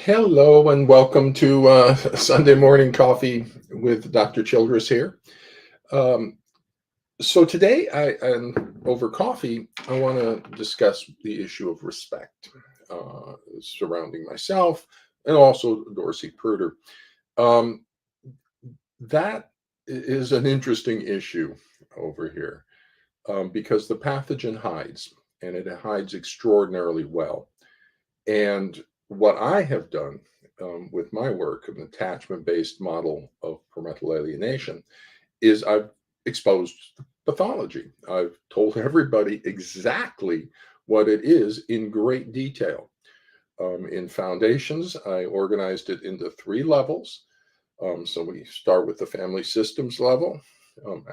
Hello and welcome to Sunday Morning Coffee with Dr. Childress here. Um, so today, over coffee, I want to discuss the issue of respect surrounding myself and also Dorsey Pruder. Um, that is an interesting issue over here because the pathogen hides, and it hides extraordinarily well. And what I have done with my work, an attachment based model of parental alienation, is I've exposed pathology. I've told everybody exactly what it is in great detail. In foundations, I organized it into three levels. So we start with the family systems level.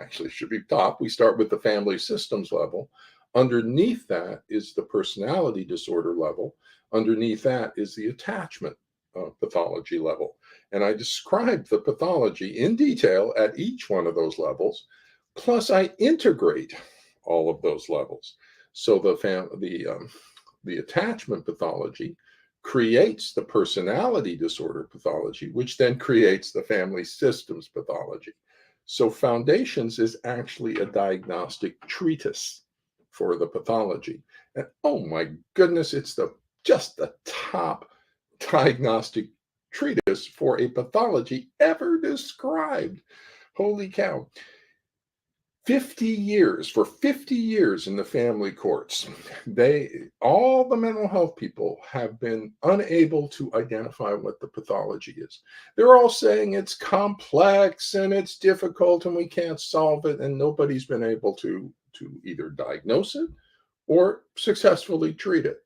Actually, it should be top. We start with the family systems level. Underneath that is the personality disorder level. Underneath that is the attachment pathology level. And I describe the pathology in detail at each one of those levels. Plus, I integrate all of those levels. So the attachment pathology creates the personality disorder pathology, which then creates the family systems pathology. So Foundations is actually a diagnostic treatise for the pathology. And oh my goodness, it's just the top diagnostic treatise for a pathology ever described. Holy cow. 50 years, for 50 years in the family courts, all the mental health people have been unable to identify what the pathology is. They're all saying it's complex and it's difficult and we can't solve it, and nobody's been able to either diagnose it or successfully treat it.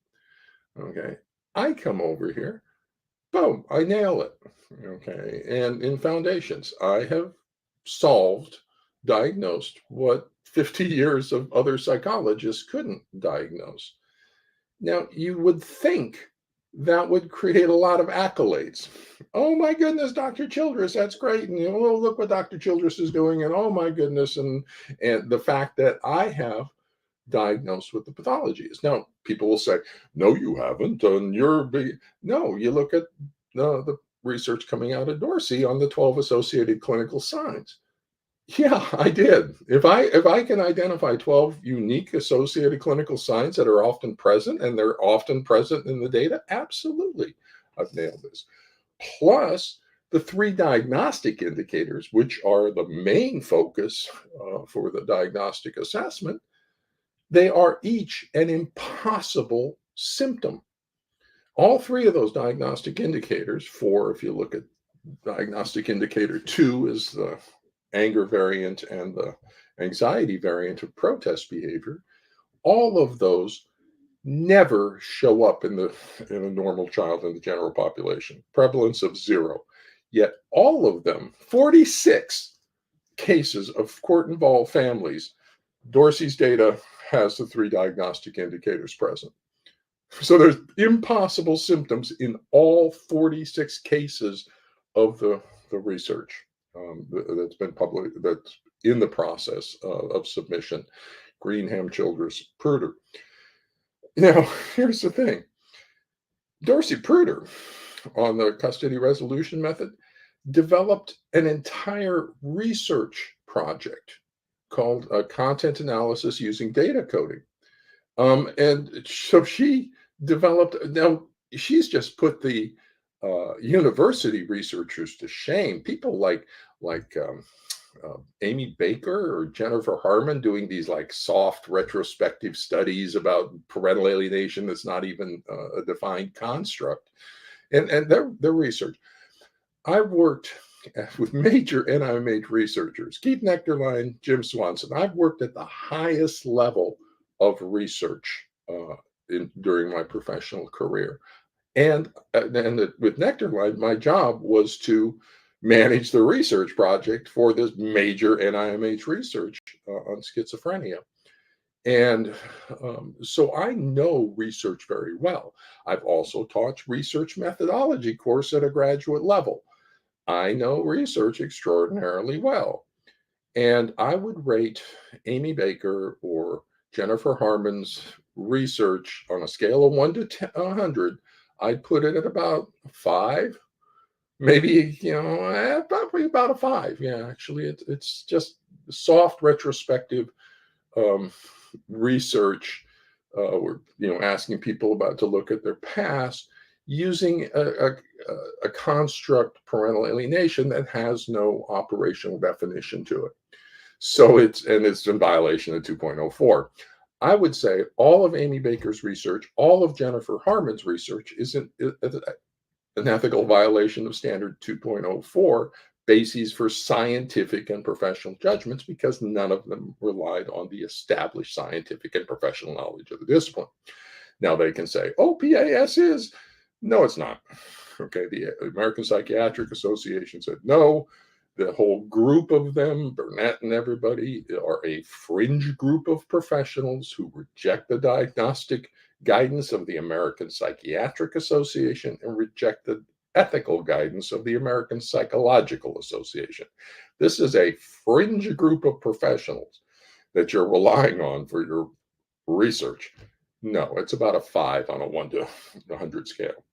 Okay. I come over here, boom, I nail it. Okay. And in Foundations, I have solved, diagnosed what 50 years of other psychologists couldn't diagnose. Now, you would think that would create a lot of accolades. Oh my goodness, Dr. Childress, that's great. And oh, look what Dr. Childress is doing. And oh my goodness. And the fact that I have diagnosed with the pathology is. Now, people will say, no, you haven't. And you're big. No, you look at the research coming out of Dorsey on the 12 associated clinical signs. Yeah, I did. If I can identify 12 unique associated clinical signs that are often present, and they're often present in the data, absolutely, I've nailed this. Plus the three diagnostic indicators, which are the main focus for the diagnostic assessment, they are each an impossible symptom. All three of those diagnostic indicators, four, if you look at diagnostic indicator two, is the anger variant and the anxiety variant of protest behavior. All of those never show up in a normal child in the general population. Prevalence of zero. Yet all of them, 46 cases of court-involved families, Dorsey's data has the three diagnostic indicators present. So there's impossible symptoms in all 46 cases of the research that's been public, that's in the process of submission. Greenham, Childress, Pruder. Now, here's the thing. Dorsey Pruder, on the custody resolution method, developed an entire research project called content analysis using data coding. And so she developed, now she's just put the university researchers to shame. People like Amy Baker or Jennifer Harmon doing these like soft retrospective studies about parental alienation that's not even a defined construct, and their research. I've worked with major NIMH researchers, Keith Nectarline, Jim Swanson. I've worked at the highest level of research during my professional career. And with Nectarline, my job was to manage the research project for this major NIMH research on schizophrenia. And so I know research very well. I've also taught research methodology course at a graduate level. I know research extraordinarily well. And I would rate Amy Baker or Jennifer Harmon's research on a scale of 1 to 100 I'd put it at about 5, maybe, probably about a 5. Yeah, actually, it's just soft retrospective um, research. We're asking people about to look at their past using a construct parental alienation that has no operational definition to it. So it's in violation of 2.04. I would say all of Amy Baker's research, all of Jennifer Harman's research is an ethical violation of standard 2.04 bases for scientific and professional judgments because none of them relied on the established scientific and professional knowledge of the discipline. Now they can say, oh, PAS is. No, it's not. Okay, the American Psychiatric Association said no. The whole group of them, Burnett and everybody, are a fringe group of professionals who reject the diagnostic guidance of the American Psychiatric Association and reject the ethical guidance of the American Psychological Association. This is a fringe group of professionals that you're relying on for your research. No, it's about a 5 on a 1 to 100 scale.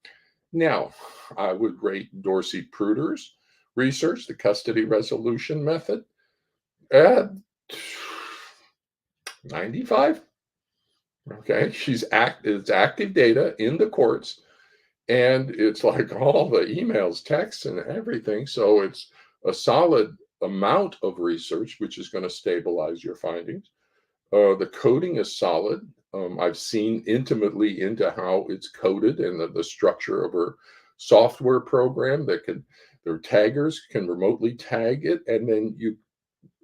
Now, I would rate Dorsey Pruder's research, the custody resolution method, at 95. Okay, it's active data in the courts, and it's like all the emails, texts, and everything. So it's a solid amount of research, which is going to stabilize your findings. The coding is solid. I've seen intimately into how it's coded and the structure of her software program that their taggers can remotely tag it, and then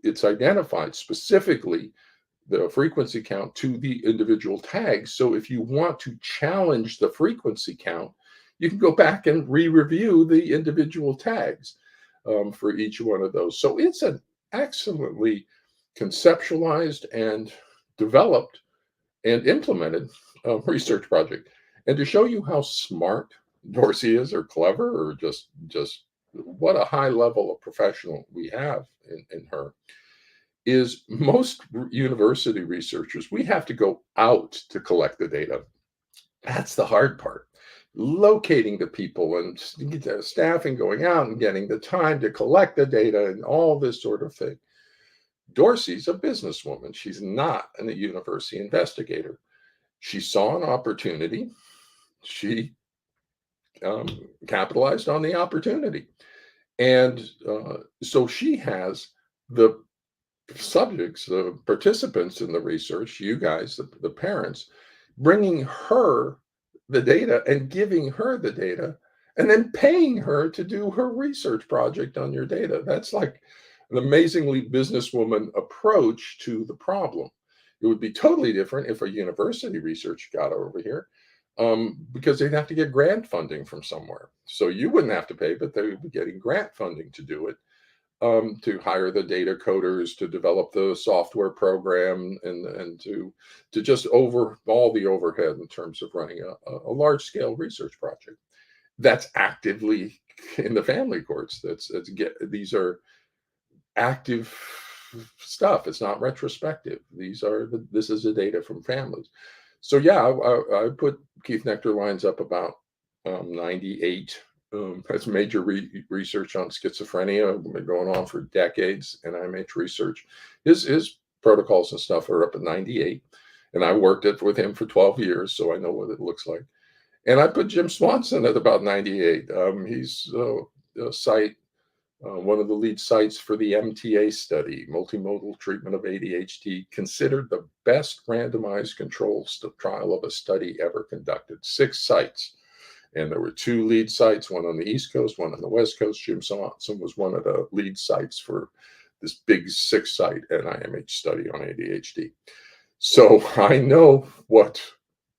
it's identified specifically the frequency count to the individual tags. So if you want to challenge the frequency count, you can go back and re-review the individual tags for each one of those. So it's an excellently conceptualized and developed and implemented research project. And to show you how smart Dorsey is, or clever, or just what a high level of professional we have in her, is most university researchers, we have to go out to collect the data. That's the hard part. Locating the people and staffing, going out and getting the time to collect the data and all this sort of thing. Dorsey's a businesswoman. She's not a university investigator. She saw an opportunity. She capitalized on the opportunity. And so she has the subjects, the participants in the research, you guys, the parents, bringing her the data and giving her the data and then paying her to do her research project on your data. That's like an amazingly businesswoman approach to the problem. It would be totally different if a university research got over here, because they'd have to get grant funding from somewhere. So you wouldn't have to pay, but they would be getting grant funding to do it, to hire the data coders, to develop the software program, and to just all the overhead in terms of running a large scale research project. That's actively in the family courts. These are active stuff. It's not retrospective. This is the data from families. So yeah, I put Keith Nectar lines up about 98. That's major research on schizophrenia, been going on for decades, and NIMH research. His protocols and stuff are up at 98, and I worked with him for 12 years, so I know what it looks like. And I put Jim Swanson at about 98. He's a site, one of the lead sites for the MTA study, multimodal treatment of ADHD, considered the best randomized controlled trial of a study ever conducted. 6 sites. And there were 2 lead sites, one on the East Coast, one on the West Coast. Jim Swanson was one of the lead sites for this big 6-site NIMH study on ADHD. So I know what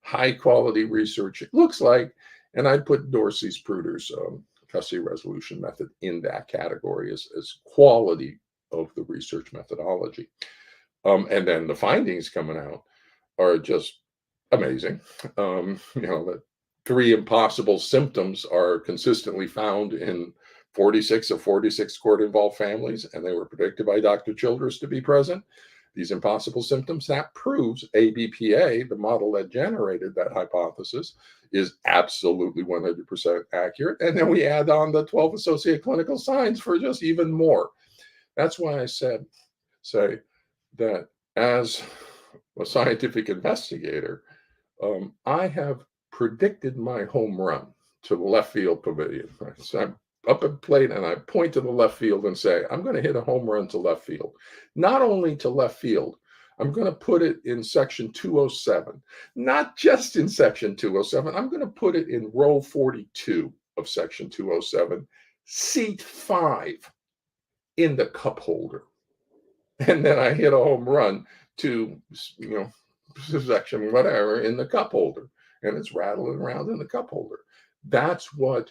high quality research it looks like, and I put Dorsey Pruder's custody resolution method in that category as quality of the research methodology. And then the findings coming out are just amazing. That 3 impossible symptoms are consistently found in 46 of 46 court-involved families, and they were predicted by Dr. Childress to be present. these impossible symptoms. That proves ABPA, the model that generated that hypothesis, is absolutely 100% accurate. And then we add on the 12 associated clinical signs for just even more. That's why I say that as a scientific investigator, I have predicted my home run to the left field pavilion. So I'm up at plate and I point to the left field and say, I'm going to hit a home run to left field. Not only to left field, I'm going to put it in section 207. Not just in section 207, I'm going to put it in row 42 of section 207, seat 5 in the cup holder. And then I hit a home run to, section whatever in the cup holder, and it's rattling around in the cup holder. That's what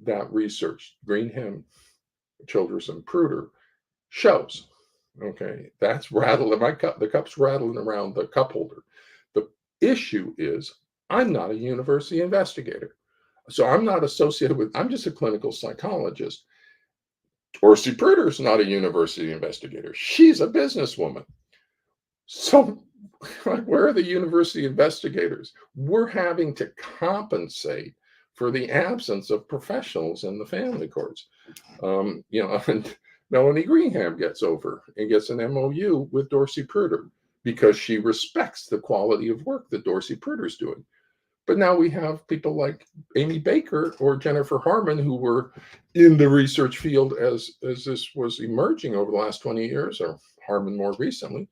that research, Greenham, Childress, and Pruder shows. Okay, that's rattling my cup. The cup's rattling around the cup holder. The issue is I'm not a university investigator, so I'm not associated with. I'm just a clinical psychologist. Dorsey Pruder's not a university investigator. She's a businesswoman. So where are the university investigators? We're having to compensate for the absence of professionals in the family courts. And Melanie Greenham gets over and gets an MOU with Dorsey Pruder because she respects the quality of work that Dorsey Pruder's doing. But now we have people like Amy Baker or Jennifer Harmon who were in the research field as this was emerging over the last 20 years, or Harmon more recently,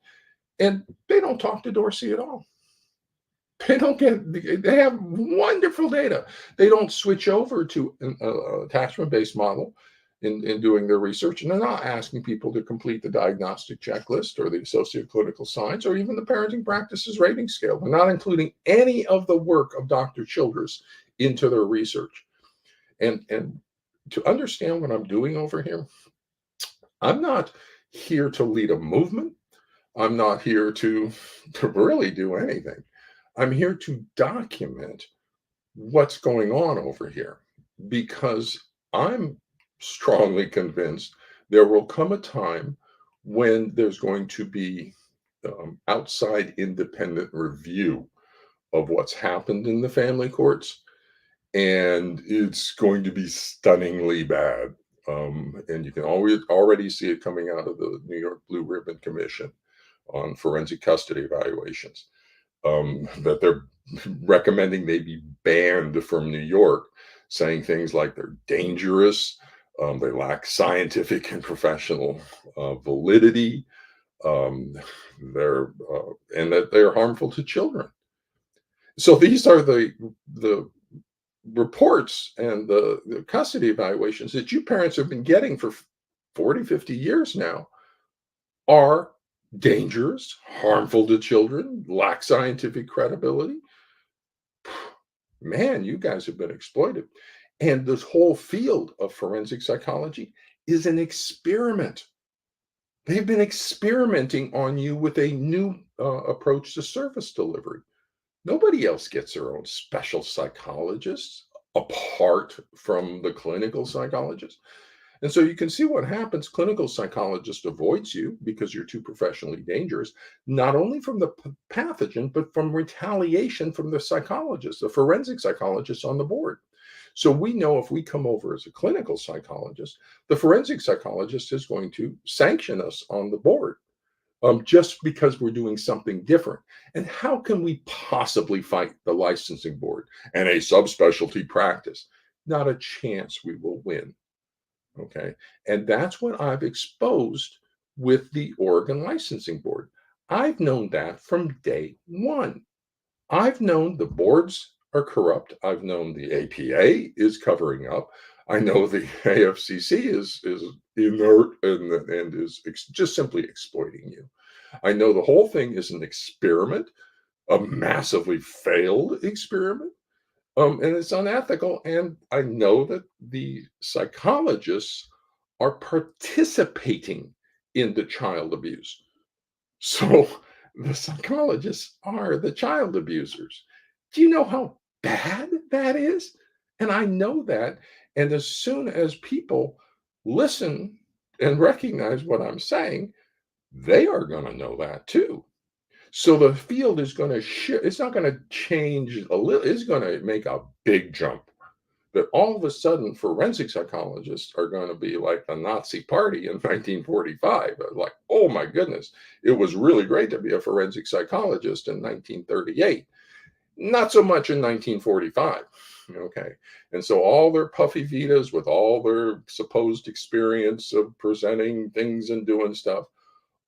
and they don't talk to Dorsey at all. They have wonderful data. They don't switch over to an attachment-based model in doing their research, and they're not asking people to complete the diagnostic checklist or the associated clinical signs or even the parenting practices rating scale. They're not including any of the work of Dr. Childress into their research. And to understand what I'm doing over here, I'm not here to lead a movement. I'm not here to really do anything. I'm here to document what's going on over here because I'm strongly convinced there will come a time when there's going to be outside independent review of what's happened in the family courts, and it's going to be stunningly bad. And you can already see it coming out of the New York Blue Ribbon Commission on forensic custody evaluations, that they're recommending they be banned from New York, saying things like they're dangerous, they lack scientific and professional validity, and that they're harmful to children. So these are the reports and the custody evaluations that you parents have been getting for 40, 50 years now are dangerous, harmful to children, lack scientific credibility. Man, you guys have been exploited. And this whole field of forensic psychology is an experiment. They've been experimenting on you with a new approach to service delivery. Nobody else gets their own special psychologists apart from the clinical psychologist. And so you can see what happens. Clinical psychologist avoids you because you're too professionally dangerous, not only from the pathogen, but from retaliation from the psychologist, the forensic psychologist on the board. So we know if we come over as a clinical psychologist, the forensic psychologist is going to sanction us on the board just because we're doing something different. And how can we possibly fight the licensing board and a subspecialty practice? Not a chance we will win. Okay. And that's what I've exposed with the Oregon Licensing Board. I've known that from day one. I've known the boards are corrupt. I've known the APA is covering up. I know the AFCC is inert and is just simply exploiting you. I know the whole thing is an experiment, a massively failed experiment. And it's unethical. And I know that the psychologists are participating in the child abuse. So the psychologists are the child abusers. Do you know how bad that is? And I know that. And as soon as people listen and recognize what I'm saying, they are going to know that too. So the field is going to shift. It's not going to change a little. It's going to make a big jump. But all of a sudden, forensic psychologists are going to be like the Nazi Party in 1945. Like, oh my goodness, it was really great to be a forensic psychologist in 1938. Not so much in 1945. Okay. And so all their puffy vitas with all their supposed experience of presenting things and doing stuff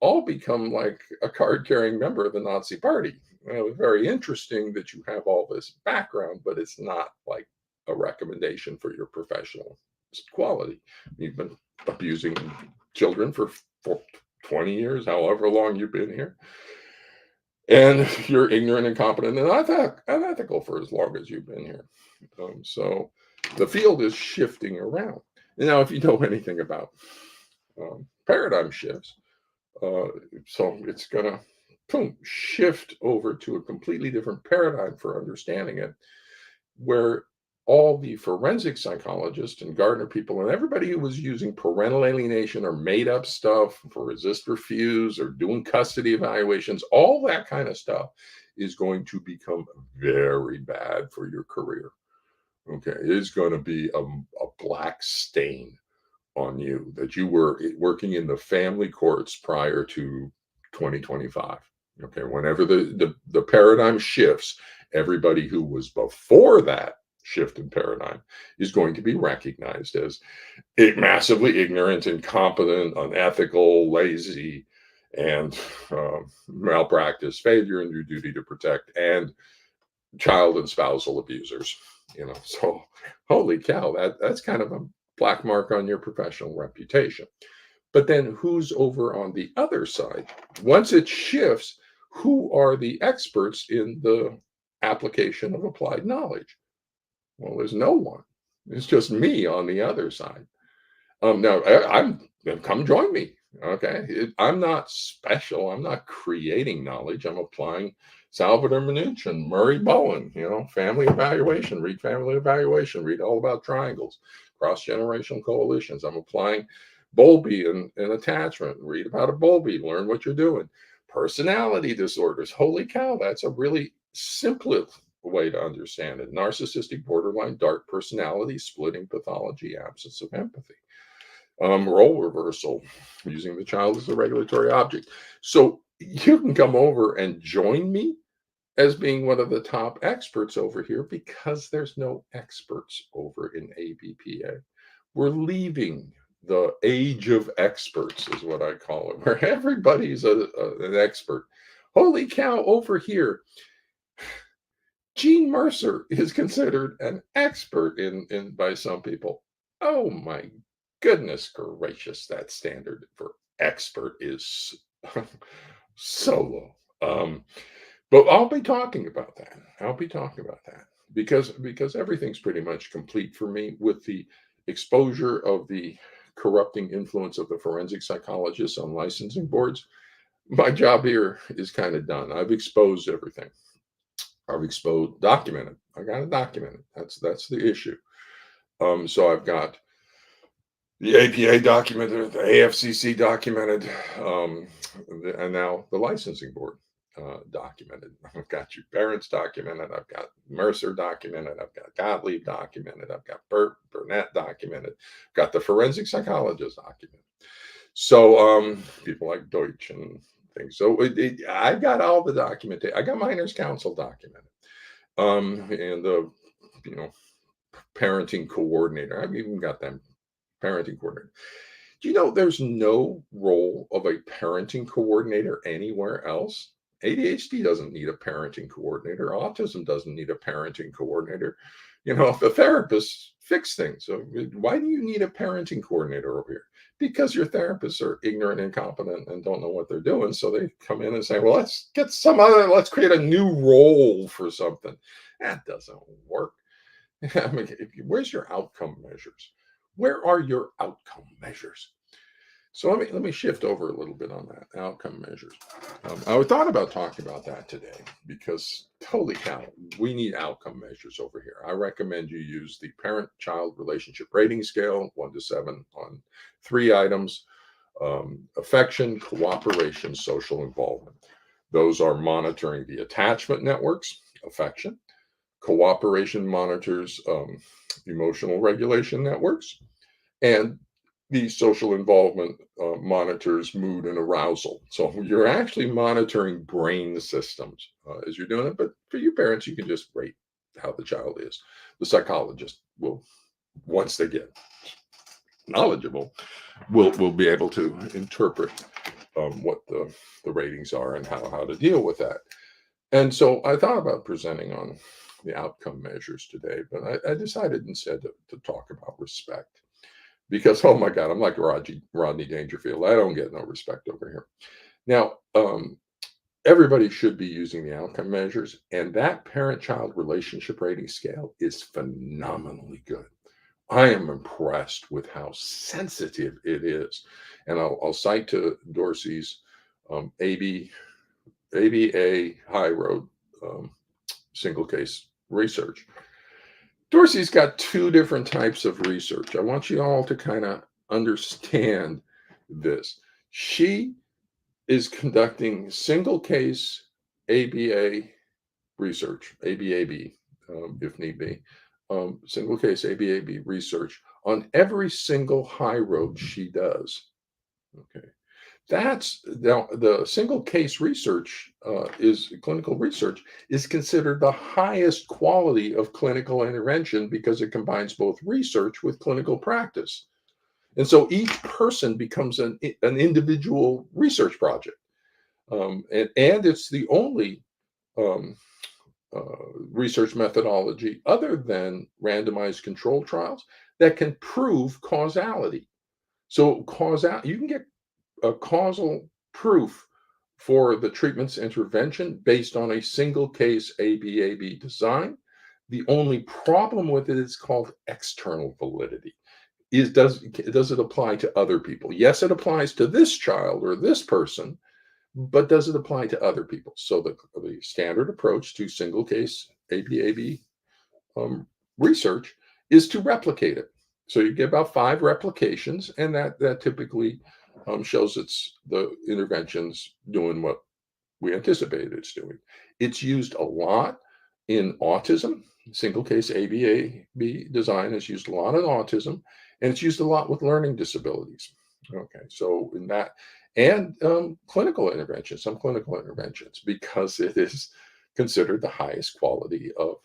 all become like a card carrying member of the Nazi Party. It's very interesting that you have all this background, but it's not like a recommendation for your professional quality. You've been abusing children for 20 years, however long you've been here. And you're ignorant, incompetent, and unethical for as long as you've been here. So the field is shifting around. Now, if you know anything about paradigm shifts, so it's going to boom, shift over to a completely different paradigm for understanding it, where all the forensic psychologists and Gardner people and everybody who was using parental alienation or made up stuff for resist refuse or doing custody evaluations, all that kind of stuff is going to become very bad for your career. Okay. It's going to be a black stain on you that you were working in the family courts prior to 2025. Okay, whenever the paradigm shifts, everybody who was before that shift in paradigm is going to be recognized as massively ignorant, incompetent, unethical, lazy, and malpractice, failure in your duty to protect, and child and spousal abusers. So holy cow, that's kind of a black mark on your professional reputation. But then who's over on the other side? Once it shifts, who are the experts in the application of applied knowledge? Well, there's no one. It's just me on the other side. Now I'm come join me. Okay, I'm not special. I'm not creating knowledge. I'm applying Salvador Minuchin, Murray Bowen. Family evaluation. Read family evaluation. Read all about triangles, cross generational coalitions. I'm applying Bowlby and attachment. Read about a Bowlby. Learn what you're doing. Personality disorders. Holy cow, that's a really simple way to understand it. Narcissistic, borderline, dark personality, splitting pathology, absence of empathy. Role reversal, using the child as a regulatory object. So you can come over and join me as being one of the top experts over here because there's no experts over in ABPA. We're leaving the age of experts, is what I call it, where everybody's an expert. Holy cow, over here, Gene Mercer is considered an expert in by some people. Oh my goodness gracious, that standard for expert is so low. But I'll be talking about that. Because everything's pretty much complete for me with the exposure of the corrupting influence of the forensic psychologists on licensing boards. My job here is kind of done. I've exposed everything. Documented. I got to document it. That's the issue. So I've got the APA documented, the AFCC documented, and now the licensing board documented. I've got your parents documented. I've got Mercer documented. I've got Gottlieb documented. I've got Burnett documented. I've got the forensic psychologist documented. So people like Deutsch and things. So I've got all the documentation. I got minors council documented, and the parenting coordinator. I've even got them parenting coordinator. Do you know there's no role of a parenting coordinator anywhere else? ADHD doesn't need a parenting coordinator. Autism doesn't need a parenting coordinator. The therapists fix things. So why do you need a parenting coordinator over here? Because your therapists are ignorant, incompetent, and don't know what they're doing. So they come in and say, well, let's create a new role for something. That doesn't work. I mean, where's your outcome measures? Where are your outcome measures? So let me shift over a little bit on that outcome measures. I thought about talking about that today because holy cow, we need outcome measures over here. I recommend you use the parent-child relationship rating scale, 1 to 7 on 3 items. Affection, cooperation, social involvement. Those are monitoring the attachment networks, affection. Cooperation monitors emotional regulation networks. And the social involvement monitors mood and arousal. So you're actually monitoring brain systems as you're doing it. But for you parents, you can just rate how the child is. The psychologist will, once they get knowledgeable, will be able to interpret what the ratings are and how to deal with that. And so I thought about presenting on the outcome measures today, but I decided instead to talk about respect. Because, oh my God, I'm like Rodney Dangerfield. I don't get no respect over here. Now, everybody should be using the outcome measures, and that parent-child relationship rating scale is phenomenally good. I am impressed with how sensitive it is. And I'll cite to Dorsey's ABA High Road single case research. Dorsey's got two different types of research. I want you all to kind of understand this. She is conducting single case ABA research, ABAB, if need be, single case ABAB research on every single high road she does. Okay. That's the single case research is clinical research is considered the highest quality of clinical intervention because it combines both research with clinical practice. And so each person becomes an individual research project. And it's the only research methodology other than randomized controlled trials that can prove causality. So you can get a causal proof for the treatment's intervention based on a single case ABAB design. The only problem with it is called external validity. Does it apply to other people? Yes, it applies to this child or this person, but does it apply to other people? So the standard approach to single case ABAB research is to replicate it. So you get about 5 replications, and that typically shows the intervention's doing what we anticipated it's doing. It's used a lot in autism. Single case ABAB design is used a lot in autism, and it's used a lot with learning disabilities. Okay, so in that, and clinical interventions, some clinical interventions, because it is considered the highest quality of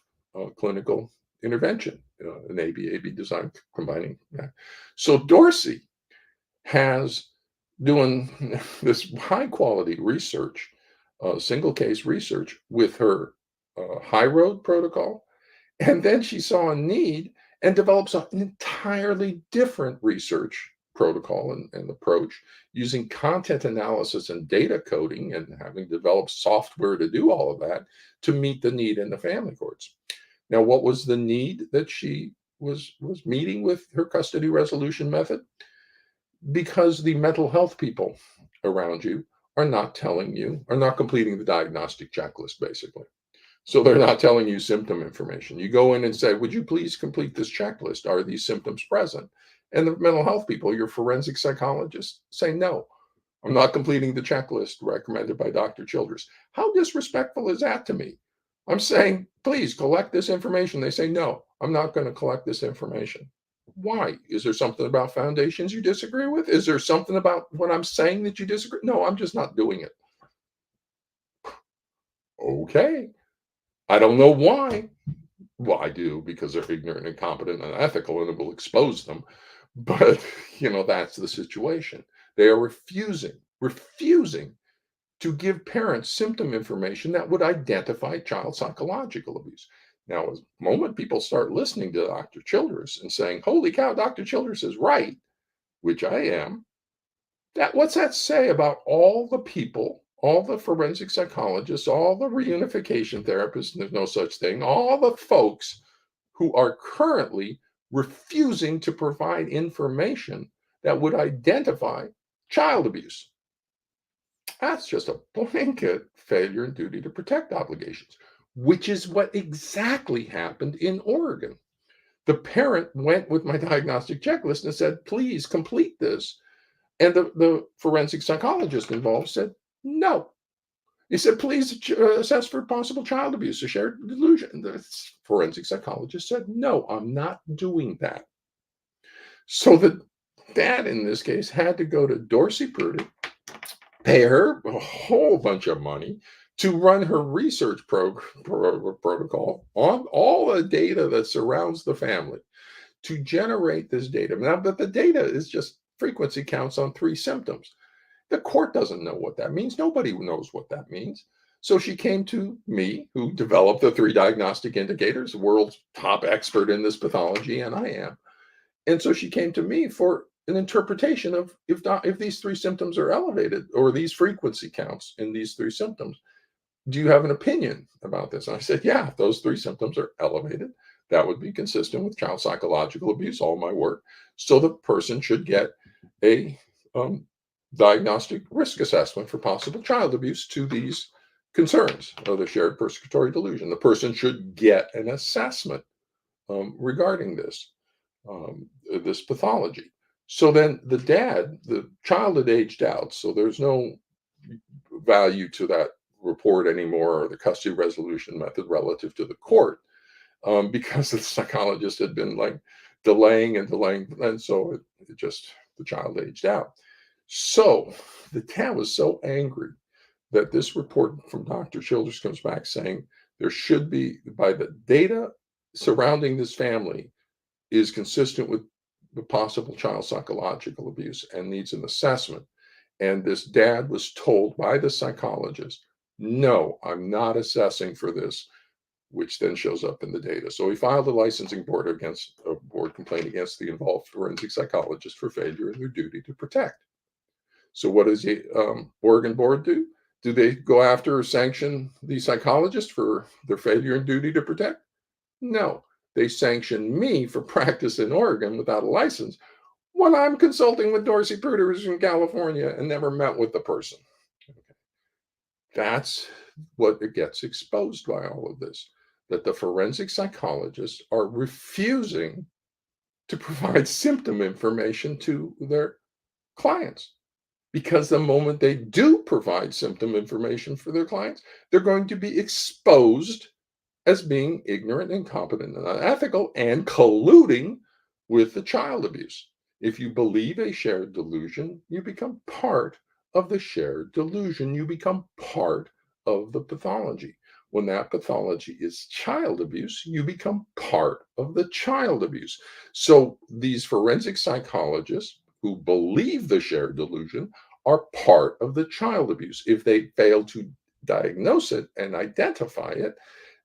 clinical intervention, an ABAB design combining that. So Dorsey has doing this high quality research, single case research with her high road protocol. And then she saw a need and develops an entirely different research protocol and approach using content analysis and data coding and having developed software to do all of that to meet the need in the family courts. Now, what was the need that she was meeting with her custody resolution method? Because the mental health people around you are not completing the diagnostic checklist, basically. So they're not telling you symptom information. You go in and say, would you please complete this checklist? Are these symptoms present? And the mental health people, your forensic psychologists, say, no, I'm not completing the checklist recommended by Dr. Childress. How disrespectful is that to me? I'm saying, please collect this information. They say, no, I'm not going to collect this information. Why? Is there something about foundations you disagree with? Is there something about what I'm saying that you disagree? No, I'm just not doing it. Okay. I don't know why. Well, I do, because they're ignorant, incompetent, and unethical, and it will expose them. But, that's the situation. They are refusing to give parents symptom information that would identify child psychological abuse. Now, as the moment people start listening to Dr. Childress and saying, holy cow, Dr. Childress is right, which I am, what's that say about all the people, all the forensic psychologists, all the reunification therapists, and there's no such thing, all the folks who are currently refusing to provide information that would identify child abuse? That's just a blanket failure in duty to protect obligations, which is what exactly happened in Oregon. The parent went with my diagnostic checklist and said, please complete this. And the forensic psychologist involved said, no. He said, please assess for possible child abuse or shared delusion. The forensic psychologist said, no, I'm not doing that. So the dad in this case had to go to Dorsey Pruitt, pay her a whole bunch of money to run her research protocol on all the data that surrounds the family to generate this data. Now, but the data is just frequency counts on 3 symptoms. The court doesn't know what that means. Nobody knows what that means. So she came to me, who developed the 3 diagnostic indicators, the world's top expert in this pathology, and I am. And so she came to me for an interpretation of if these 3 symptoms are elevated or these frequency counts in these 3 symptoms, do you have an opinion about this? And I said, yeah, if those 3 symptoms are elevated, that would be consistent with child psychological abuse, all my work. So the person should get a diagnostic risk assessment for possible child abuse to these concerns of the shared persecutory delusion. The person should get an assessment regarding this pathology. So then the child had aged out, so there's no value to that report anymore, or the custody resolution method relative to the court, because the psychologist had been like delaying and delaying, and so it just the child aged out. So the dad was so angry that this report from Dr. Childress comes back saying there should be, by the data surrounding this family, is consistent with the possible child psychological abuse and needs an assessment. And this dad was told by the psychologist, no, I'm not assessing for this, which then shows up in the data. So he filed a licensing board complaint against the involved forensic psychologist for failure in their duty to protect. So what does the Oregon board do? Do they go after or sanction the psychologist for their failure in duty to protect? No, they sanction me for practice in Oregon without a license when I'm consulting with Dorsey Pruitt in California and never met with the person. That's what it gets exposed by all of this, that the forensic psychologists are refusing to provide symptom information to their clients. Because the moment they do provide symptom information for their clients, they're going to be exposed as being ignorant, incompetent, and unethical, and colluding with the child abuse. If you believe a shared delusion, you become part of the shared delusion. You become part of the pathology. When that pathology is child abuse, you become part of the child abuse. So these forensic psychologists who believe the shared delusion are part of the child abuse. If they fail to diagnose it and identify it,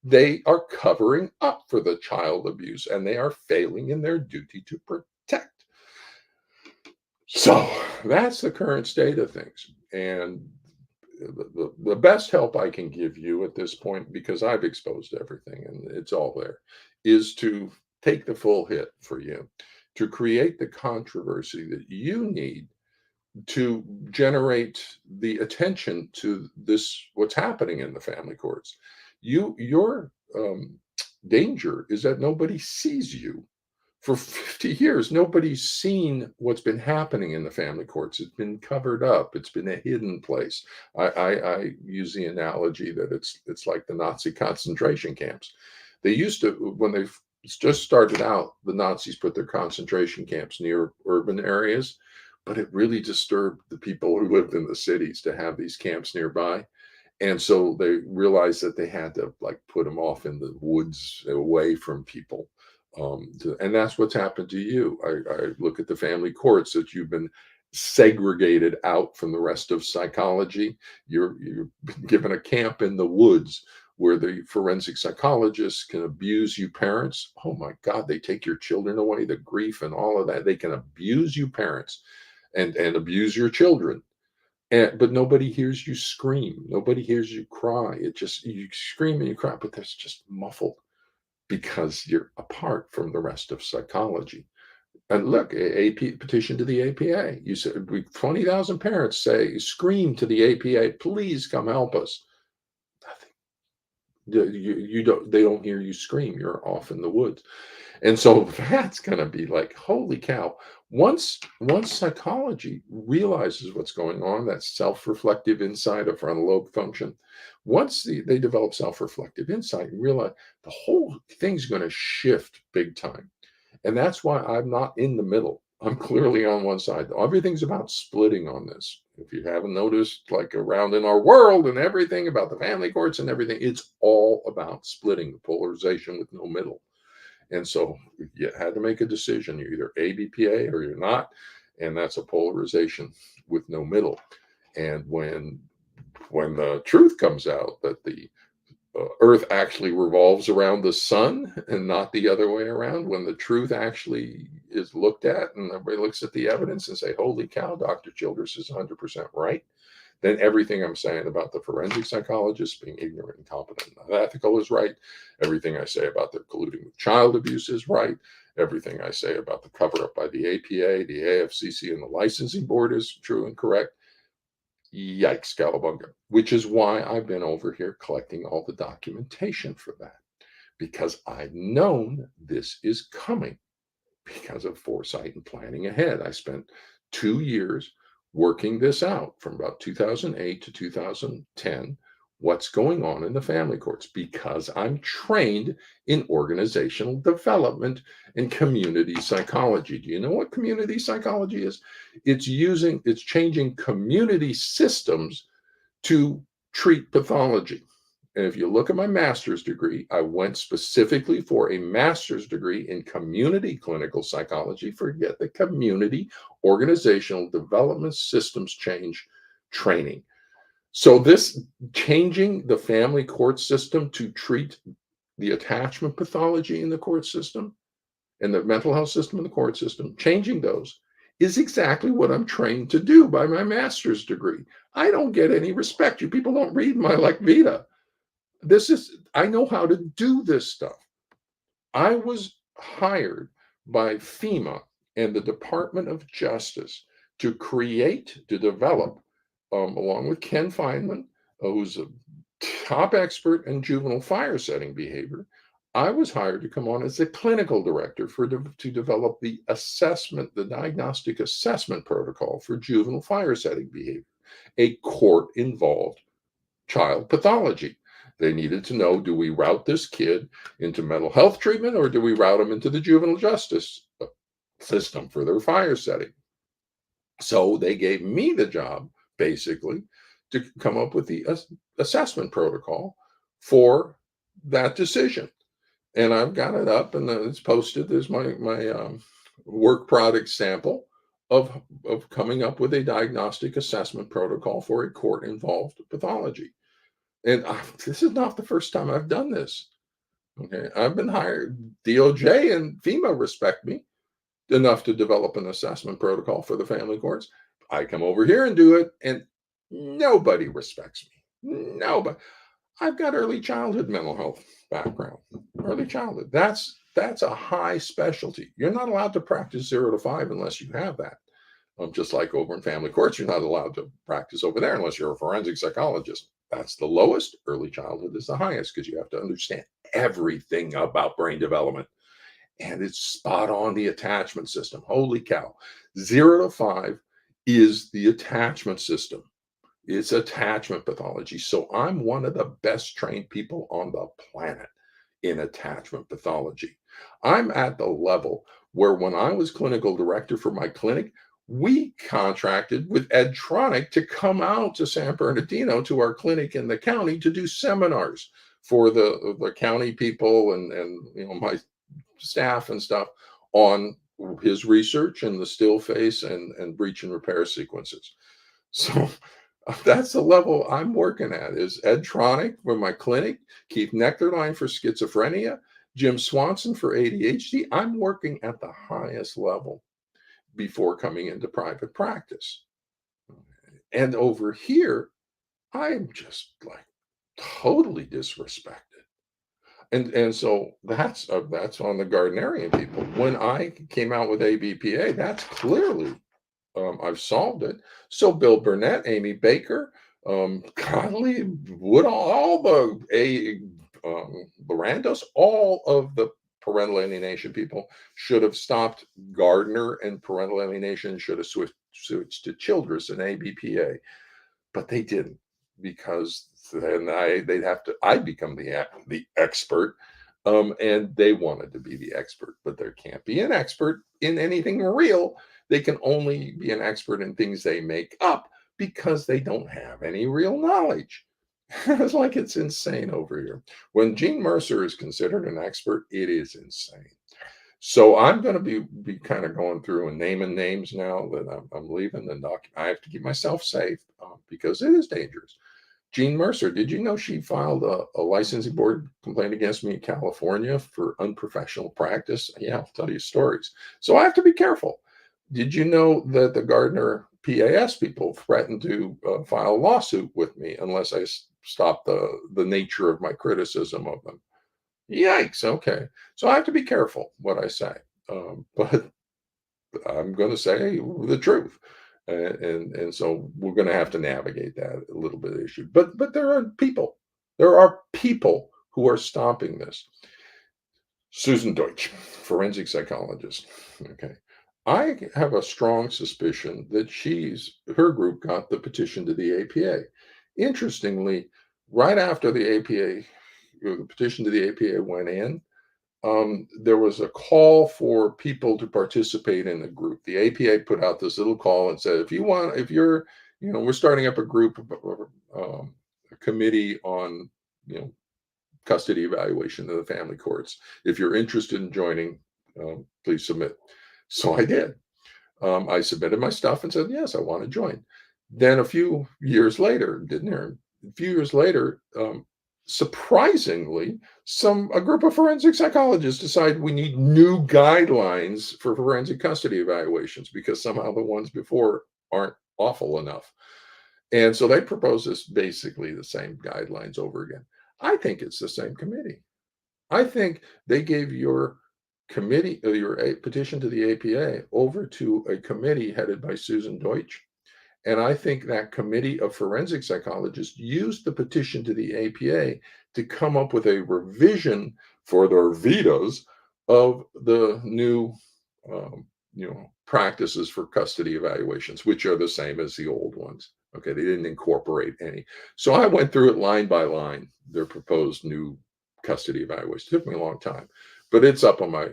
they are covering up for the child abuse and they are failing in their duty to protect. So that's the current state of things. And the best help I can give you at this point, because I've exposed everything and it's all there, is to take the full hit for you, to create the controversy that you need to generate the attention to this, what's happening in the family courts. Your danger is that nobody sees you. For 50 years, nobody's seen what's been happening in the family courts. It's been covered up. It's been a hidden place. I use the analogy that it's like the Nazi concentration camps. They used to, when they just started out, the Nazis put their concentration camps near urban areas, but it really disturbed the people who lived in the cities to have these camps nearby. And so they realized that they had to like put them off in the woods away from people. And that's what's happened to you. I look at the family courts that you've been segregated out from the rest of psychology. You're given a camp in the woods where the forensic psychologists can abuse you parents. Oh my God, they take your children away, the grief and all of that. They can abuse you parents and abuse your children. But nobody hears you scream. Nobody hears you cry. It just, you scream and you cry, but that's just muffled because you're apart from the rest of psychology. And look, AP petition to the APA. You said 20,000 parents say, scream to the APA, please come help us. Nothing. You don't, they don't hear you scream. You're off in the woods. And so that's going to be like, holy cow. Once psychology realizes what's going on, that self-reflective insight of frontal lobe function, once they develop self-reflective insight and realize, the whole thing's going to shift big time. And that's why I'm not in the middle. I'm clearly on one side. Everything's about splitting on this. If you haven't noticed, like around in our world and everything about the family courts and everything, it's all about splitting, the polarization with no middle. And so you had to make a decision. You're either ABPA or you're not. And that's a polarization with no middle. And when the truth comes out that the Earth actually revolves around the sun and not the other way around, when the truth actually is looked at and everybody looks at the evidence and say, holy cow, Dr. Childress is 100% right, then everything I'm saying about the forensic psychologists being ignorant, incompetent, and unethical is right. Everything I say about their colluding with child abuse is right. Everything I say about the cover up by the APA, the AFCC, and the licensing board is true and correct. Yikes, Calabunga, which is why I've been over here collecting all the documentation for that, because I've known this is coming because of foresight and planning ahead. I spent 2 years working this out from about 2008 to 2010, what's going on in the family courts, because I'm trained in organizational development and community psychology. Do you know what community psychology is? It's changing community systems to treat pathology. And if you look at my master's degree, I went specifically for a master's degree in community clinical psychology. Forget the community organizational development systems change training. So this changing the family court system to treat the attachment pathology in the court system and the mental health system in the court system, changing those is exactly what I'm trained to do by my master's degree. I don't get any respect. You people don't read my like Vita. I know how to do this stuff. I was hired by FEMA and the Department of Justice to develop, along with Ken Feynman, who's a top expert in juvenile fire setting behavior. I was hired to come on as the clinical director to develop the diagnostic assessment protocol for juvenile fire setting behavior, a court-involved child pathology. They needed to know, do we route this kid into mental health treatment or do we route him into the juvenile justice system for their fire setting? So they gave me the job, basically, to come up with the assessment protocol for that decision. And I've got it up and it's posted. There's my work product sample of coming up with a diagnostic assessment protocol for a court-involved pathology. And this is not the first time I've done this. Okay, I've been hired. DOJ and FEMA respect me enough to develop an assessment protocol for the family courts. I come over here and do it, and nobody respects me. Nobody. I've got early childhood mental health background. Early childhood. That's a high specialty. You're not allowed to practice 0 to 5 unless you have that. Just like over in family courts, you're not allowed to practice over there unless you're a forensic psychologist. That's the lowest. Early childhood is the highest because you have to understand everything about brain development. And it's spot on the attachment system. Holy cow. 0 to 5 is the attachment system. It's attachment pathology. So I'm one of the best trained people on the planet in attachment pathology. I'm at the level where when I was clinical director for my clinic, we contracted with Edtronic to come out to San Bernardino to our clinic in the county to do seminars for the county people and my staff and stuff on his research and the still face and breach and repair sequences. So that's the level I'm working at, is Edtronic for my clinic, Keith Nectarline for schizophrenia, Jim Swanson for ADHD. I'm working at the highest level before coming into private practice. And over here, I'm just like totally disrespected. And so that's on the Gardnerian people. When I came out with ABPA, that's clearly I've solved it. So Bill Burnett, Amy Baker, Conley, Woodall, all the Lorandos, all of the parental alienation people should have stopped Gardner, and parental alienation should have switched to Childress and ABPA, but they didn't, because then they'd have to I become the expert, and they wanted to be the expert, but there can't be an expert in anything real. They can only be an expert in things they make up because they don't have any real knowledge. It's like it's insane over here. When Gene Mercer is considered an expert, it is insane. So I'm going to be kind of going through and naming names now that I'm leaving the doc. I have to keep myself safe, because it is dangerous. Gene Mercer, did you know she filed a licensing board complaint against me in California for unprofessional practice? Yeah, I'll tell you stories. So I have to be careful. Did you know that the Gardner PAS people threatened to file a lawsuit with me unless I stop the nature of my criticism of them? Yikes. Okay. So I have to be careful what I say. But I'm going to say the truth. And so we're going to have to navigate that a little bit issue. But there are people who are stopping this. Susan Deutsch, forensic psychologist. Okay. I have a strong suspicion that her group got the petition to the APA. Interestingly, right after the APA, the petition to the APA went in, there was a call for people to participate in the group. The APA put out this little call and said, if you're, we're starting up a group, a committee on, custody evaluation of the family courts. If you're interested in joining, please submit. So I did. I submitted my stuff and said, yes, I want to join. Then a few years later, surprisingly, a group of forensic psychologists decide we need new guidelines for forensic custody evaluations because somehow the ones before aren't awful enough. And so they propose this basically the same guidelines over again. I think it's the same committee. I think they gave your committee, your petition to the APA over to a committee headed by Susan Deutsch. And I think that committee of forensic psychologists used the petition to the APA to come up with a revision for their vetos of the new, practices for custody evaluations, which are the same as the old ones. Okay, they didn't incorporate any. So I went through it line by line, their proposed new custody evaluation. It took me a long time, but it's up on my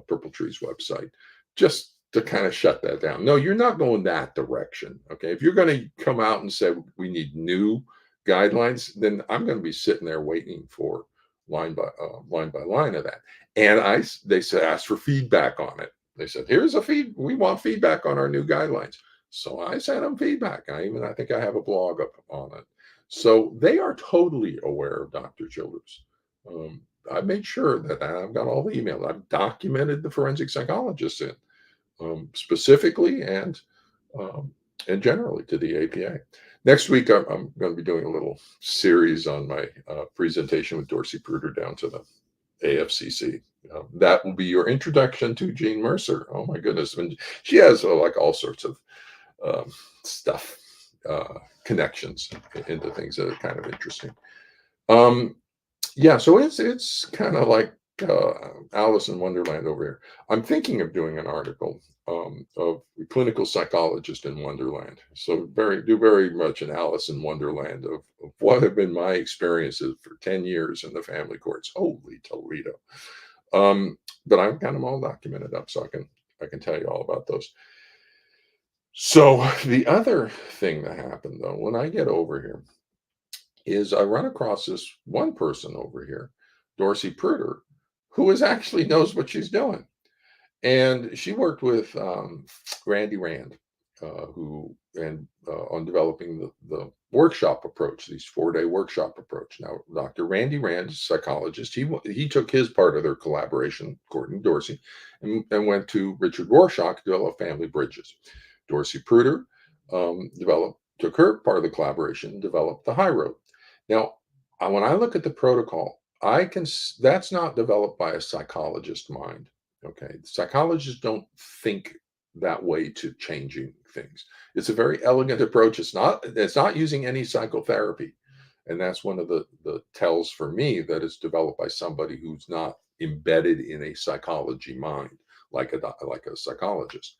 Purple Trees website. Just to kind of shut that down. No, you're not going that direction. Okay. If you're going to come out and say we need new guidelines, then I'm going to be sitting there waiting for line by line of that. And they said, ask for feedback on it. They said, we want feedback on our new guidelines. So I sent them feedback. I think I have a blog up on it. So they are totally aware of Dr. Childress. I made sure that I've got all the emails. I've documented the forensic psychologists specifically and generally to the APA. Next week, I'm going to be doing a little series on my presentation with Dorsey Pruder down to the AFCC. That will be your introduction to Gene Mercer. Oh my goodness. And she has like all sorts of stuff, connections into things that are kind of interesting. Yeah, so it's kind of like Alice in Wonderland over here. I'm thinking of doing an article of a clinical psychologist in Wonderland. So very much an Alice in Wonderland of what have been my experiences for 10 years in the family courts. Holy Toledo. But I've got them all documented up, so I can tell you all about those. So the other thing that happened though, when I get over here, is I run across this one person over here, Dorsey Pruder, who actually knows what she's doing. And she worked with Randy Rand, on developing the workshop approach, these 4-day workshop approach. Now, Dr. Randy Rand, psychologist, he took his part of their collaboration, according to Dorsey, and went to Richard Rorschach to develop family bridges. Dorsey Pruder took her part of the collaboration and developed the high road. Now, when I look at the protocol, that's not developed by a psychologist mind. Okay. Psychologists don't think that way to changing things. It's a very elegant approach. It's not using any psychotherapy. And that's one of the tells for me that it's developed by somebody who's not embedded in a psychology mind like a psychologist.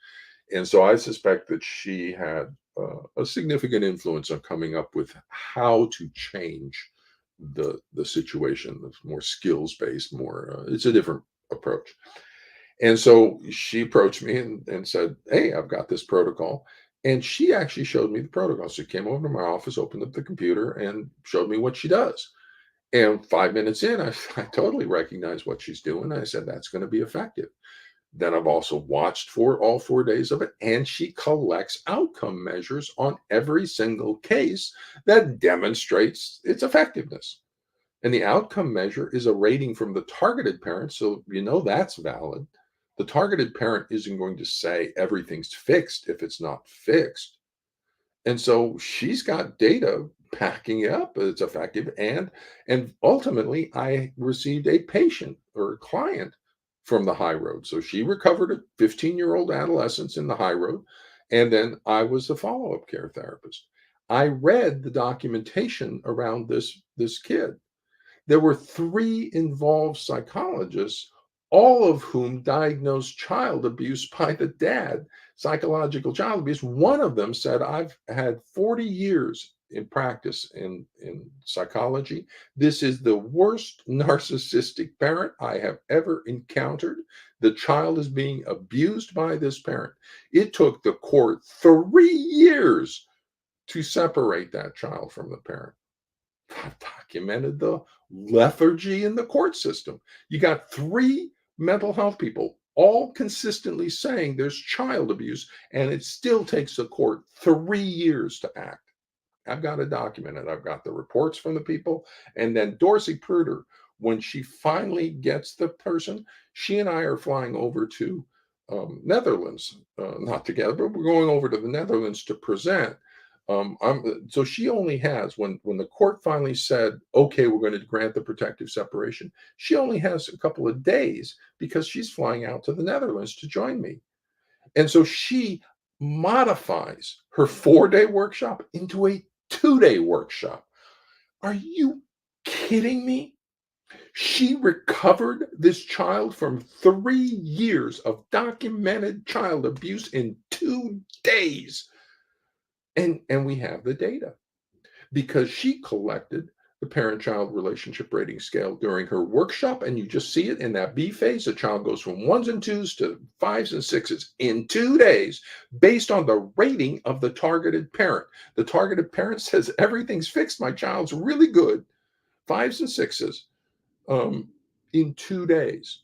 And so I suspect that she had a significant influence on coming up with how to change the situation. That's more skills based, more it's a different approach. And so she approached me and said, "Hey, I've got this protocol." And she actually showed me the protocol. She came over to my office, opened up the computer, and showed me what she does. And 5 minutes in, I totally recognized what she's doing. I said, "That's going to be effective." Then I've also watched for all 4 days of it, and she collects outcome measures on every single case that demonstrates its effectiveness. And the outcome measure is a rating from the targeted parent. So you know that's valid. The targeted parent isn't going to say everything's fixed if it's not fixed. And so she's got data backing up it's effective. And ultimately I received a patient or a client from the high road. So she recovered a 15-year-old adolescence in the high road. And then I was the follow-up care therapist. I read the documentation around this kid. There were three involved psychologists, all of whom diagnosed child abuse by the dad, psychological child abuse. One of them said, "I've had 40 years in practice in psychology. This is the worst narcissistic parent I have ever encountered. The child is being abused by this parent." It took the court 3 years to separate that child from the parent. I've documented the lethargy in the court system. You got three mental health people all consistently saying there's child abuse, and it still takes the court 3 years to act. I've got to document it. I've got the reports from the people. And then Dorsey Pruder, when she finally gets the person, she and I are flying over to Netherlands, not together, but we're going over to the Netherlands to present. So she only has when the court finally said, "Okay, we're going to grant the protective separation." She only has a couple of days because she's flying out to the Netherlands to join me, and so she modifies her 4 day workshop into a 2 day workshop. Are you kidding me? She recovered this child from 3 years of documented child abuse in 2 days, and we have the data because she collected the parent child relationship rating scale during her workshop. And you just see it in that B phase. The child goes from ones and twos to fives and sixes in 2 days based on the rating of the targeted parent. The targeted parent says, "Everything's fixed. My child's really good. Fives and sixes in 2 days."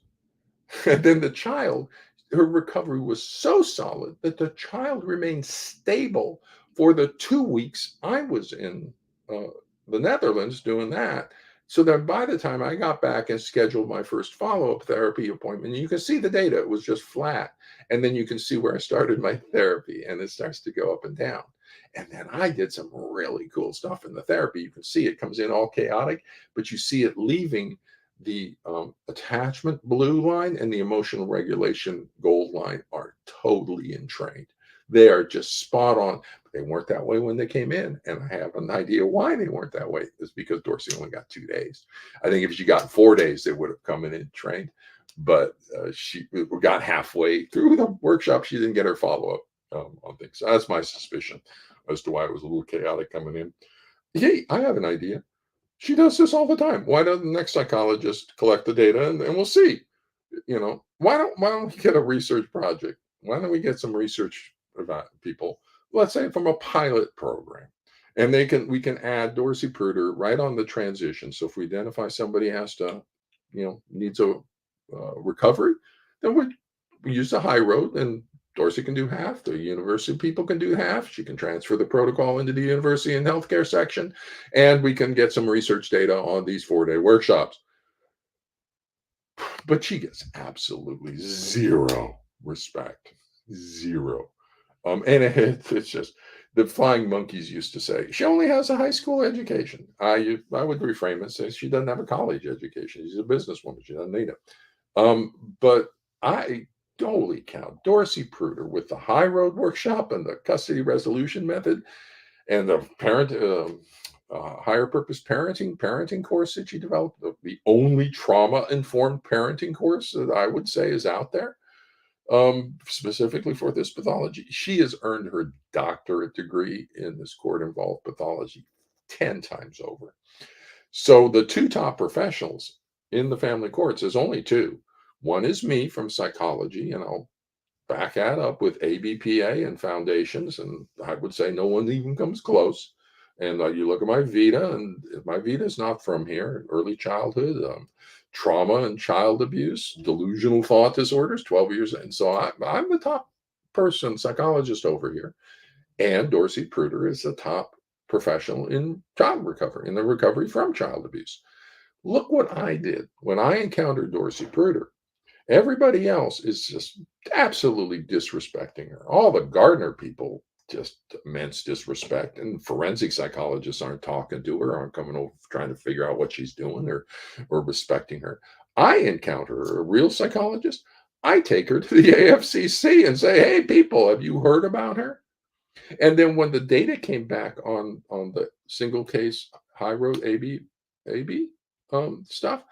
And then the child, her recovery was so solid that the child remained stable for the 2 weeks I was in uh, the Netherlands doing that. So that by the time I got back and scheduled my first follow up therapy appointment, you can see the data, it was just flat. And then you can see where I started my therapy, and it starts to go up and down. And then I did some really cool stuff in the therapy. You can see it comes in all chaotic, but you see it leaving the attachment blue line and the emotional regulation gold line are totally entrained. They are just spot on. But they weren't that way when they came in. And I have an idea why they weren't that way. It's because Dorsey only got 2 days. I think if she got 4 days, they would have come in and trained. But she got halfway through the workshop. She didn't get her follow up on things. So that's my suspicion as to why it was a little chaotic coming in. Hey, I have an idea. She does this all the time. Why doesn't the next psychologist collect the data and we'll see? Why don't we get a research project? Why don't we get some research about people, let's say from a pilot program, and we can add Dorsey Pruder right on the transition. So if we identify somebody has to, needs a recovery, then we use the high road, and Dorsey can do half. The university people can do half. She can transfer the protocol into the university and healthcare section, and we can get some research data on these 4 day workshops. But she gets absolutely zero respect, zero. And it's just the flying monkeys used to say she only has a high school education. I would reframe it and say she doesn't have a college education. She's a businesswoman. She doesn't need it. But I holy cow, Dorsey Pruder with the high road workshop and the custody resolution method and the parent higher purpose parenting course that she developed, the only trauma informed parenting course that I would say is out there, specifically for this pathology. She has earned her doctorate degree in this court involved pathology 10 times over. So the two top professionals in the family courts, is only two. One is me from psychology, and I'll back that up with ABPA and foundations, and I would say no one even comes close. And you look at my Vita, and my Vita is not from here. Early childhood, trauma and child abuse, delusional thought disorders, 12 years. And so I'm the top person, psychologist over here. And Dorsey Pruder is the top professional in child recovery, in the recovery from child abuse. Look what I did when I encountered Dorsey Pruder. Everybody else is just absolutely disrespecting her. All the Gardner people, just immense disrespect. And forensic psychologists aren't talking to her, aren't coming over trying to figure out what she's doing or respecting her. I encounter a real psychologist. I take her to the AFCC and say, hey, people, have you heard about her? And then when the data came back on the single case high road AB stuff,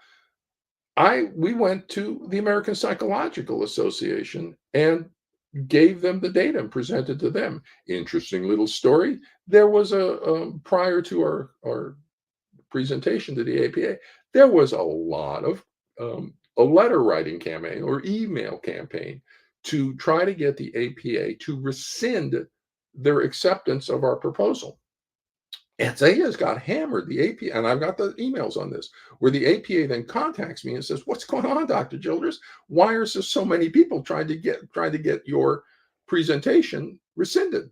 we went to the American Psychological Association and gave them the data and presented to them. Interesting little story. There was prior to our presentation to the APA, there was a lot of a letter writing campaign or email campaign to try to get the APA to rescind their acceptance of our proposal. And they just got hammered. The APA, and I've got the emails on this, where the APA then contacts me and says, "What's going on, Dr. Childress? Why are so many people trying to get your presentation rescinded?"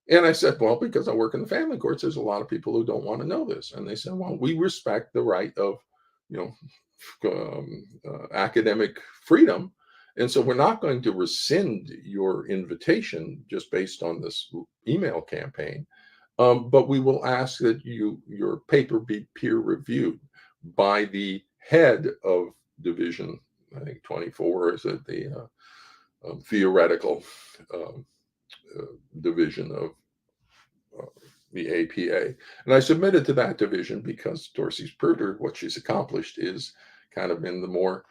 And I said, "Well, because I work in the family courts, there's a lot of people who don't want to know this." And they said, "Well, we respect the right of, you academic freedom, and so we're not going to rescind your invitation just based on this email campaign." But we will ask that your paper be peer reviewed by the head of division, I think 24 is it, the theoretical um, division of uh, the APA. And I submitted to that division because Dorsey Pruder, what she's accomplished is kind of in the more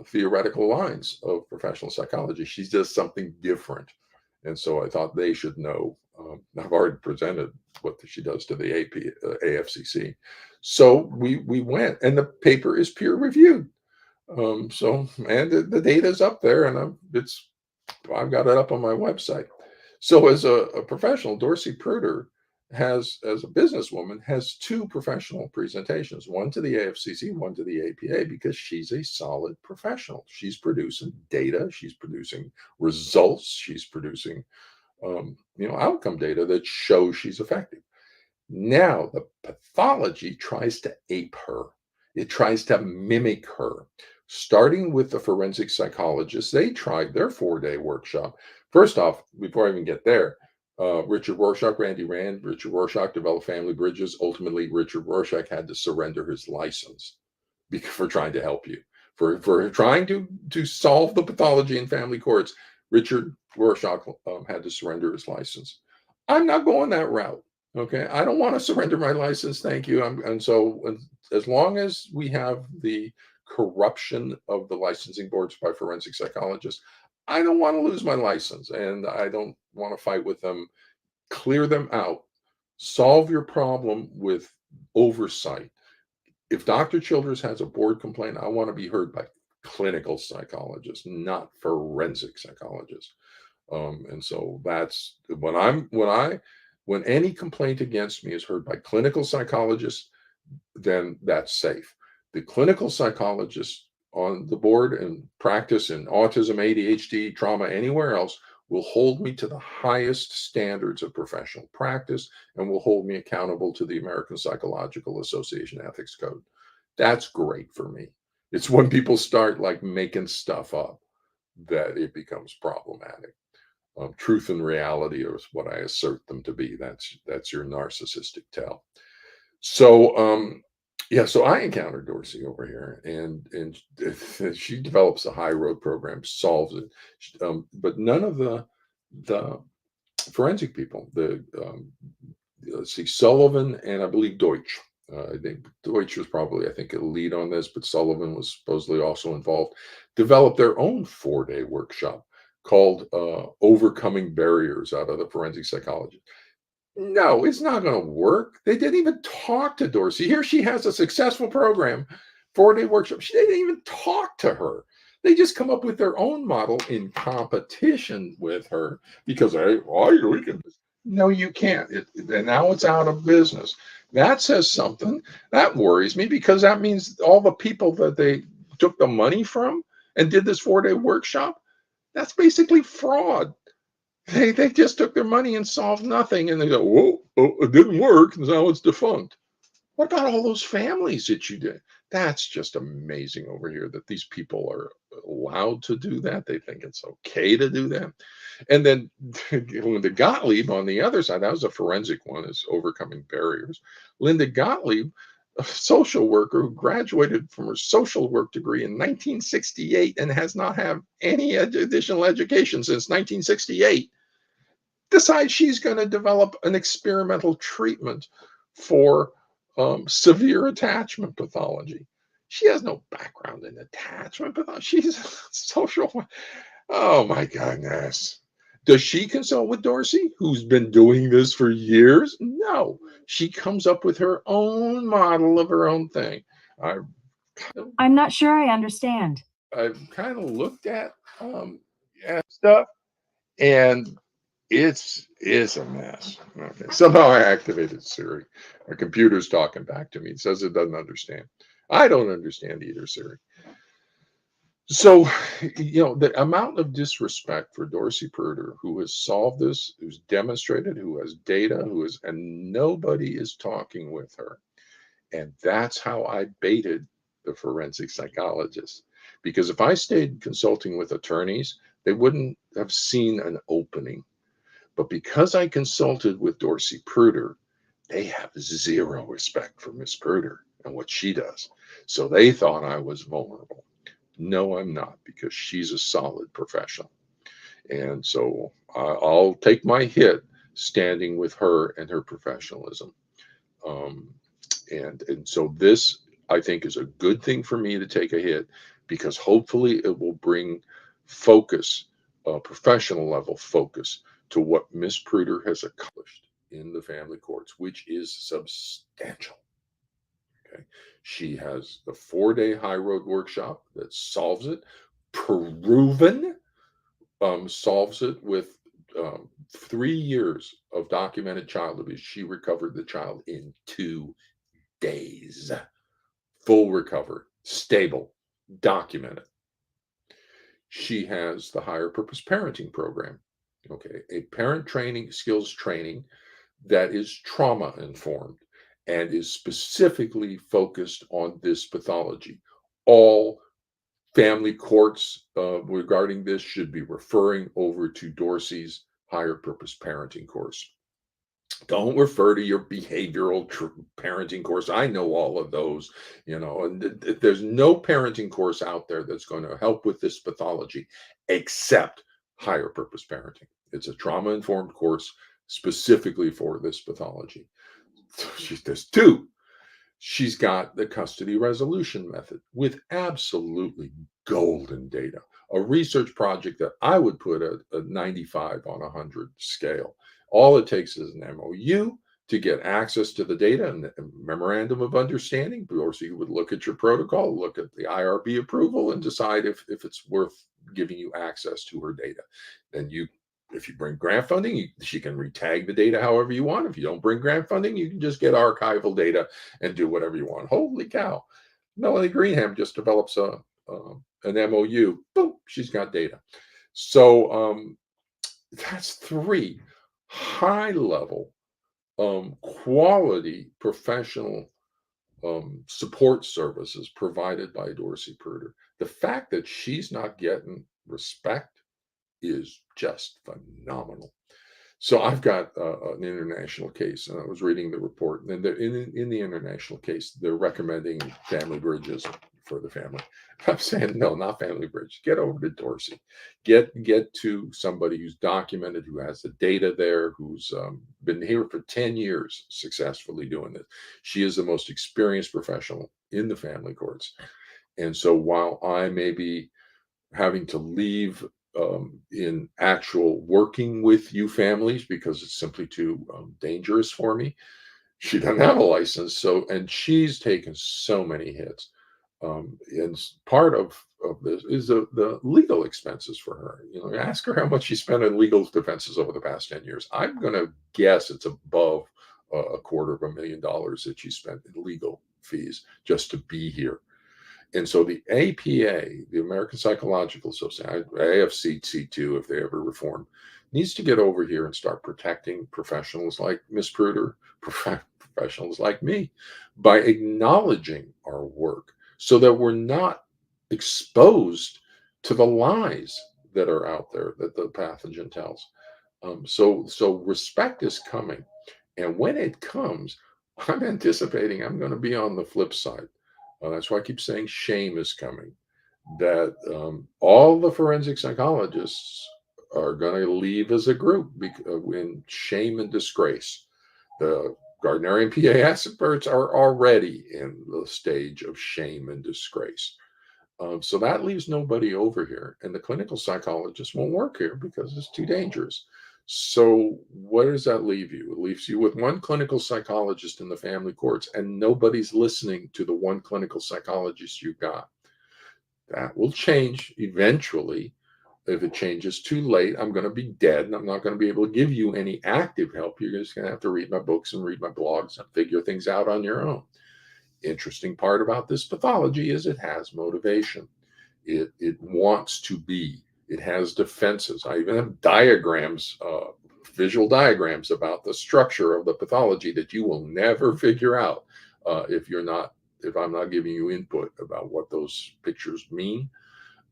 theoretical lines of professional psychology. She does something different. And so I thought they should know. I've already presented what she does to the AFCC. So we went, and the paper is peer reviewed. And the data is up there, and I've got it up on my website. So as a professional, Dorsey Pruder has, as a businesswoman, has two professional presentations, one to the AFCC, one to the APA, because she's a solid professional. She's producing data, she's producing results, she's producing outcome data that shows she's effective. Now the pathology tries to ape her. It tries to mimic her. Starting with the forensic psychologists, they tried their 4-day workshop. First off, before I even get there, Richard Rorschach, Randy Rand, Richard Rorschach developed family bridges. Ultimately, Richard Rorschach had to surrender his license for trying to help you, for trying to solve the pathology in family courts. Richard Rorschach had to surrender his license. I'm not going that route. Okay, I don't want to surrender my license. Thank you. And so, as long as we have the corruption of the licensing boards by forensic psychologists, I don't want to lose my license, and I don't want to fight with them. Clear them out. Solve your problem with oversight. If Dr. Childress has a board complaint, I want to be heard by clinical psychologists, not forensic psychologists. And so that's when any complaint against me is heard by clinical psychologists, then that's safe. The clinical psychologists on the board and practice in autism, ADHD, trauma, anywhere else will hold me to the highest standards of professional practice and will hold me accountable to the American Psychological Association Ethics Code. That's great for me. It's when people start like making stuff up that it becomes problematic. Truth and reality is what I assert them to be. That's your narcissistic tell. So so I encountered Dorsey over here, and she develops a high road program, solves it, but none of the forensic people, the let's see, Sullivan and I believe Deutsch. I think Deutsch was probably, I think, a lead on this, but Sullivan was supposedly also involved. Developed their own 4-day workshop called "Overcoming Barriers" out of the forensic psychology. No, it's not going to work. They didn't even talk to Dorsey. Here she has a successful program, 4-day workshop. They didn't even talk to her. They just come up with their own model in competition with her because hey, well, we can. No, you can't. And now it's out of business. That says something. That worries me because that means all the people that they took the money from and did this 4-day workshop, that's basically fraud. They just took their money and solved nothing, and they go, "Whoa, oh, it didn't work, and now it's defunct." What about all those families that you did? That's just amazing over here that these people are allowed to do that. They think it's okay to do that. And then Linda Gottlieb on the other side, that was a forensic one, is overcoming barriers. Linda Gottlieb, a social worker who graduated from her social work degree in 1968 and has not had any additional education since 1968, decides she's going to develop an experimental treatment for severe attachment pathology. She has no background in attachment pathology. She's a social. Oh my goodness. Does she consult with Dorsey, who's been doing this for years? No. She comes up with her own model of her own thing. I, I'm not sure I understand. I've kind of looked at stuff, and it's a mess. Okay. Somehow I activated Siri. My computer's talking back to me. It says it doesn't understand. I don't understand either, Siri. So, the amount of disrespect for Dorsey Pruder, who has solved this, who's demonstrated, who has data, and nobody is talking with her. And that's how I baited the forensic psychologist. Because if I stayed consulting with attorneys, they wouldn't have seen an opening. But because I consulted with Dorsey Pruder, they have zero respect for Miss Pruder and what she does. So they thought I was vulnerable. No, I'm not, because she's a solid professional. And so I'll take my hit standing with her and her professionalism. Um, and so this, I think, is a good thing for me to take a hit because hopefully it will bring focus, professional level focus, to what Miss Pruder has accomplished in the family courts, which is substantial. Okay, she has the 4-day high road workshop that solves it, proven, solves it with 3 years of documented child abuse. She recovered the child in 2 days. Full recovery, stable, documented. She has the higher purpose parenting program. Okay, a parent training skills training that is trauma informed and is specifically focused on this pathology. All family courts regarding this should be referring over to Dorsey's higher purpose parenting course. Don't refer to your behavioral parenting course. I know all of those, and there's no parenting course out there that's going to help with this pathology except higher purpose parenting. It's a trauma informed course specifically for this pathology. There's two. She's got the custody resolution method with absolutely golden data, a research project that I would put at a 95 on 100 scale. All it takes is an MOU to get access to the data and the memorandum of understanding. So you would look at your protocol, look at the IRB approval, and decide if it's worth giving you access to her data. Then if you bring grant funding, she can retag the data however you want. If you don't bring grant funding, you can just get archival data and do whatever you want. Holy cow. Melanie Greenham just develops an MOU. Boom, she's got data. So that's 3 high level, quality professional support services provided by Dorsey Pruder. The fact that she's not getting respect is just phenomenal. So I've got an international case, and I was reading the report, and in the international case, they're recommending family bridges for the family. I'm saying no, not family bridge. Get over to Dorsey. Get to somebody who's documented, who has the data there, who's been here for 10 years successfully doing this. She is the most experienced professional in the family courts. And so while I may be having to leave in actual working with you families because it's simply too dangerous for me. She doesn't have a license, and she's taken so many hits. And part of this is the legal expenses for her. Ask her how much she spent on legal defenses over the past 10 years. I'm going to guess it's above $250,000 that she spent in legal fees just to be here. And so the APA, the American Psychological Association, AFC-C2, if they ever reform, needs to get over here and start protecting professionals like Miss Pruder, professionals like me, by acknowledging our work so that we're not exposed to the lies that are out there that the pathogen tells. So respect is coming. And when it comes, I'm anticipating I'm going to be on the flip side. That's why I keep saying shame is coming. That all the forensic psychologists are going to leave as a group in shame and disgrace. The Gardnerian PA experts are already in the stage of shame and disgrace. So that leaves nobody over here. And the clinical psychologists won't work here because it's too dangerous. So where does that leave you? It leaves you with one clinical psychologist in the family courts, and nobody's listening to the one clinical psychologist you got. That will change eventually. If it changes too late, I'm going to be dead, and I'm not going to be able to give you any active help. You're just going to have to read my books and read my blogs and figure things out on your own. Interesting part about this pathology is it has motivation. It wants to be. It has defenses. I even have diagrams, visual diagrams about the structure of the pathology that you will never figure out if I'm not giving you input about what those pictures mean.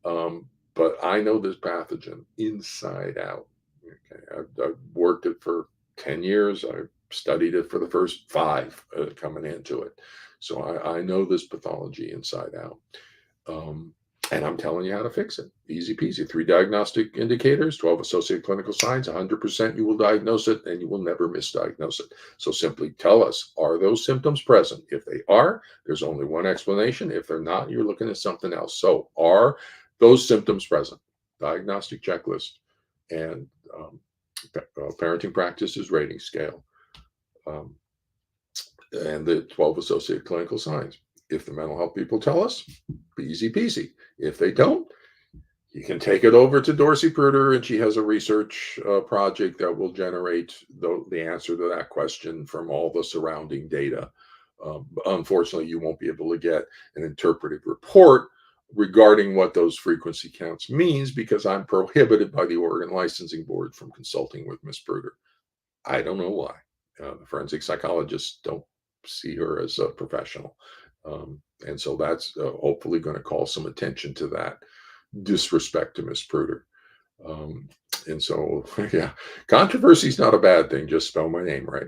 But I know this pathogen inside out. Okay, I've worked it for 10 years. I studied it for the first 5 coming into it. So I know this pathology inside out. And I'm telling you how to fix it. Easy peasy. 3 diagnostic indicators, 12 associated clinical signs, 100% you will diagnose it, and you will never misdiagnose it. So simply tell us, are those symptoms present? If they are, there's only one explanation. If they're not, you're looking at something else. So are those symptoms present? Diagnostic checklist and parenting practices rating scale. And the 12 associated clinical signs. If the mental health people tell us, easy peasy. If they don't, you can take it over to Dorsey Pruder, and she has a research project that will generate the answer to that question from all the surrounding data. Unfortunately, you won't be able to get an interpretive report regarding what those frequency counts means because I'm prohibited by the Oregon Licensing Board from consulting with Ms. Pruder. I don't know why. The forensic psychologists don't see her as a professional. And so that's hopefully going to call some attention to that disrespect to Miss Pruder. And so, yeah, controversy is not a bad thing. Just spell my name right.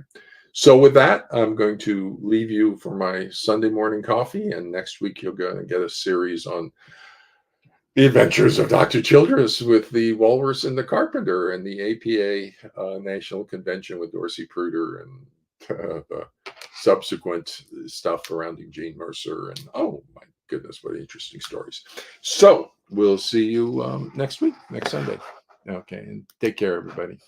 So with that, I'm going to leave you for my Sunday morning coffee. And next week, you're going to get a series on the adventures of Dr. Childress with the Walrus and the Carpenter and the APA National Convention with Dorsey Pruder and the subsequent stuff surrounding Gene Mercer. And oh my goodness, what interesting stories. So we'll see you next week, next Sunday. Okay, and take care, everybody.